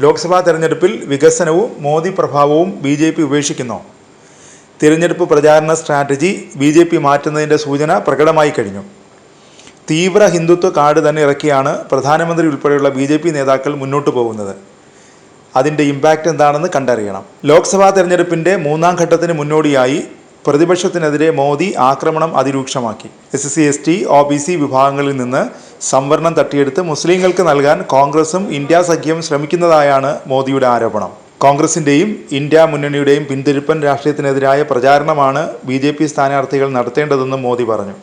ലോക്സഭാ തെരഞ്ഞെടുപ്പിൽ വികസനവും മോദി പ്രഭാവവും BJP ഉപേക്ഷിക്കുന്നു. തിരഞ്ഞെടുപ്പ് പ്രചാരണ സ്ട്രാറ്റജി BJP മാറ്റുന്നതിൻ്റെ സൂചന പ്രകടമായി കഴിഞ്ഞു. തീവ്ര ഹിന്ദുത്വ കാർഡ് തന്നെ ഇറക്കിയാണ് പ്രധാനമന്ത്രി ഉൾപ്പെടെയുള്ള BJP നേതാക്കൾ മുന്നോട്ട് പോകുന്നത്. അതിൻ്റെ ഇമ്പാക്റ്റ് എന്താണെന്ന് കണ്ടറിയണം. ലോക്സഭാ തെരഞ്ഞെടുപ്പിൻ്റെ മൂന്നാം ഘട്ടത്തിന് മുന്നോടിയായി പ്രതിപക്ഷത്തിനെതിരെ മോദി ആക്രമണം അതിരൂക്ഷമാക്കി. SC, ST, OBC വിഭാഗങ്ങളിൽ നിന്ന് സംവരണം തട്ടിയെടുത്ത് മുസ്ലിങ്ങൾക്ക് നൽകാൻ കോൺഗ്രസും ഇന്ത്യ സഖ്യം ശ്രമിക്കുന്നതായാണ് മോദിയുടെ ആരോപണം. കോൺഗ്രസിൻ്റെയും ഇന്ത്യ മുന്നണിയുടെയും പിന്തിരിപ്പൻ രാഷ്ട്രീയത്തിനെതിരായ പ്രചാരണമാണ് BJP സ്ഥാനാർത്ഥികൾ നടത്തേണ്ടതെന്നും മോദി പറഞ്ഞു.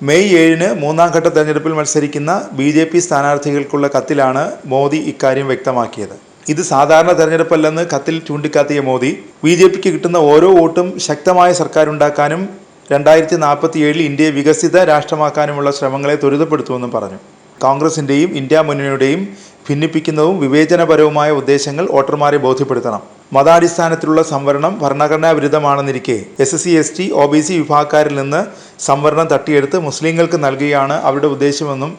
മെയ് 7-ന് മൂന്നാം ഘട്ട തെരഞ്ഞെടുപ്പിൽ മത്സരിക്കുന്ന BJP സ്ഥാനാർത്ഥികൾക്കുള്ള കത്തിലാണ് മോദി ഇക്കാര്യം വ്യക്തമാക്കിയത്. ഇത് സാധാരണ തെരഞ്ഞെടുപ്പല്ലെന്ന് കത്തിൽ ചൂണ്ടിക്കാട്ടിയ മോദി BJPക്ക് കിട്ടുന്ന ഓരോ വോട്ടും ശക്തമായ സർക്കാരുണ്ടാക്കാനും 2047 ഇന്ത്യയെ വികസിത രാഷ്ട്രമാക്കാനുമുള്ള ശ്രമങ്ങളെ ത്വരിതപ്പെടുത്തുമെന്നും പറഞ്ഞു. കോൺഗ്രസിൻ്റെയും ഇന്ത്യ മുന്നണിയുടെയും ഭിന്നിപ്പിക്കുന്നതും വിവേചനപരവുമായ ഉദ്ദേശങ്ങൾ വോട്ടർമാരെ ബോധ്യപ്പെടുത്തണം. മതാടിസ്ഥാനത്തിലുള്ള സംവരണം ഭരണഘടനാ വിരുദ്ധമാണെന്നിരിക്കെ SC, ST, OBC വിഭാഗക്കാരിൽ നിന്ന് സംവരണം തട്ടിയെടുത്ത് മുസ്ലിങ്ങൾക്ക് നൽകുകയാണ് അവരുടെ ഉദ്ദേശമെന്നും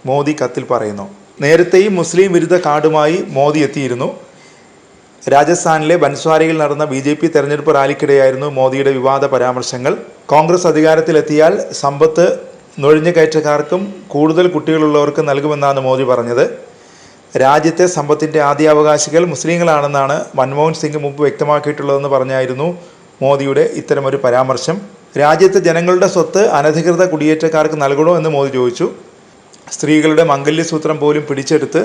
മോദി കത്തിൽ പറയുന്നു. നേരത്തെയും മുസ്ലിം വിരുദ്ധ കാർഡുമായി മോദി എത്തിയിരുന്നു. രാജസ്ഥാനിലെ ബൻസ്വാരയിൽ നടന്ന BJP തെരഞ്ഞെടുപ്പ് റാലിക്കിടെയായിരുന്നു മോദിയുടെ വിവാദ പരാമർശങ്ങൾ. കോൺഗ്രസ് അധികാരത്തിലെത്തിയാൽ സമ്പത്ത് നുഴഞ്ഞുകയറ്റക്കാർക്കും കൂടുതൽ കുട്ടികളുള്ളവർക്കും നൽകുമെന്നാണ് മോദി പറഞ്ഞത്. രാജ്യത്തെ സമ്പത്തിൻ്റെ ആദ്യാവകാശികൾ മുസ്ലിങ്ങളാണെന്നാണ് മൻമോഹൻ സിംഗ് മുമ്പ് വ്യക്തമാക്കിയിട്ടുള്ളതെന്ന് പറഞ്ഞായിരുന്നു മോദിയുടെ ഇത്തരമൊരു പരാമർശം. രാജ്യത്തെ ജനങ്ങളുടെ സ്വത്ത് അനധികൃത കുടിയേറ്റക്കാർക്ക് നൽകണോ എന്ന് മോദി ചോദിച്ചു. സ്ത്രീകളുടെ മംഗല്യസൂത്രം പോലും പിടിച്ചെടുത്ത്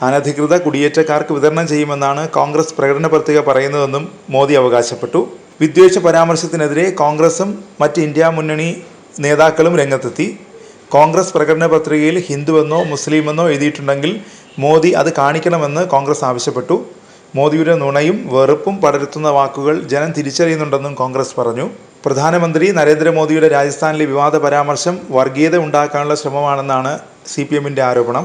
അനധികൃത കുടിയേറ്റക്കാർക്ക് വിതരണം ചെയ്യുമെന്നാണ് കോൺഗ്രസ് പ്രകടന പത്രിക പറയുന്നതെന്നും മോദി അവകാശപ്പെട്ടു. വിദ്വേഷ പരാമർശത്തിനെതിരെ കോൺഗ്രസും മറ്റ് ഇന്ത്യ മുന്നണി നേതാക്കളും രംഗത്തെത്തി. കോൺഗ്രസ് പ്രകടന പത്രികയിൽ ഹിന്ദുവെന്നോ മുസ്ലിമെന്നോ എഴുതിയിട്ടുണ്ടെങ്കിൽ മോദി അത് കാണിക്കണമെന്ന് കോൺഗ്രസ് ആവശ്യപ്പെട്ടു. മോദിയുടെ നുണയും വെറുപ്പും പടർത്തുന്ന വാക്കുകൾ ജനം തിരിച്ചറിയുന്നുണ്ടെന്നും കോൺഗ്രസ് പറഞ്ഞു. പ്രധാനമന്ത്രി നരേന്ദ്രമോദിയുടെ രാജസ്ഥാനിലെ വിവാദ പരാമർശം വർഗീയത ഉണ്ടാക്കാനുള്ള ശ്രമമാണെന്നാണ് CPMൻ്റെ ആരോപണം.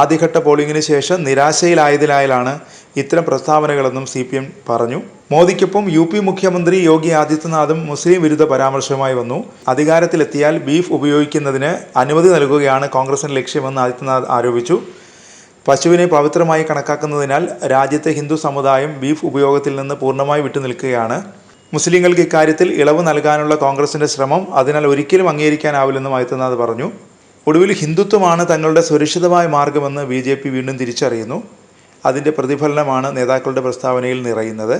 ആദ്യഘട്ട പോളിംഗിന് ശേഷം നിരാശയിലായതിനാലാണ് ഇത്തരം പ്രസ്താവനകളെന്നും CPM പറഞ്ഞു. മോദിക്കൊപ്പം UP മുഖ്യമന്ത്രി യോഗി ആദിത്യനാഥും മുസ്ലിം വിരുദ്ധ പരാമർശവുമായി വന്നു. അധികാരത്തിലെത്തിയാൽ ബീഫ് ഉപയോഗിക്കുന്നതിന് അനുമതി നൽകുകയാണ് കോൺഗ്രസിൻ്റെ ലക്ഷ്യമെന്ന് ആദിത്യനാഥ് ആരോപിച്ചു. പശുവിനെ പവിത്രമായി കണക്കാക്കുന്നതിനാൽ രാജ്യത്തെ ഹിന്ദു സമുദായം ബീഫ് ഉപയോഗത്തിൽ നിന്ന് പൂർണ്ണമായി വിട്ടുനിൽക്കുകയാണ്. മുസ്ലിങ്ങൾക്ക് ഇക്കാര്യത്തിൽ ഇളവ് നൽകാനുള്ള കോൺഗ്രസിൻ്റെ ശ്രമം അതിനാൽ ഒരിക്കലും അംഗീകരിക്കാനാവില്ലെന്നും ആദിത്യനാഥ് പറഞ്ഞു. ഒടുവിൽ ഹിന്ദുത്വമാണ് തങ്ങളുടെ സുരക്ഷിതമായ മാർഗമെന്ന് BJP വീണ്ടും തിരിച്ചറിയുന്നു. അതിൻ്റെ പ്രതിഫലനമാണ് നേതാക്കളുടെ പ്രസ്താവനയിൽ നിറയുന്നത്.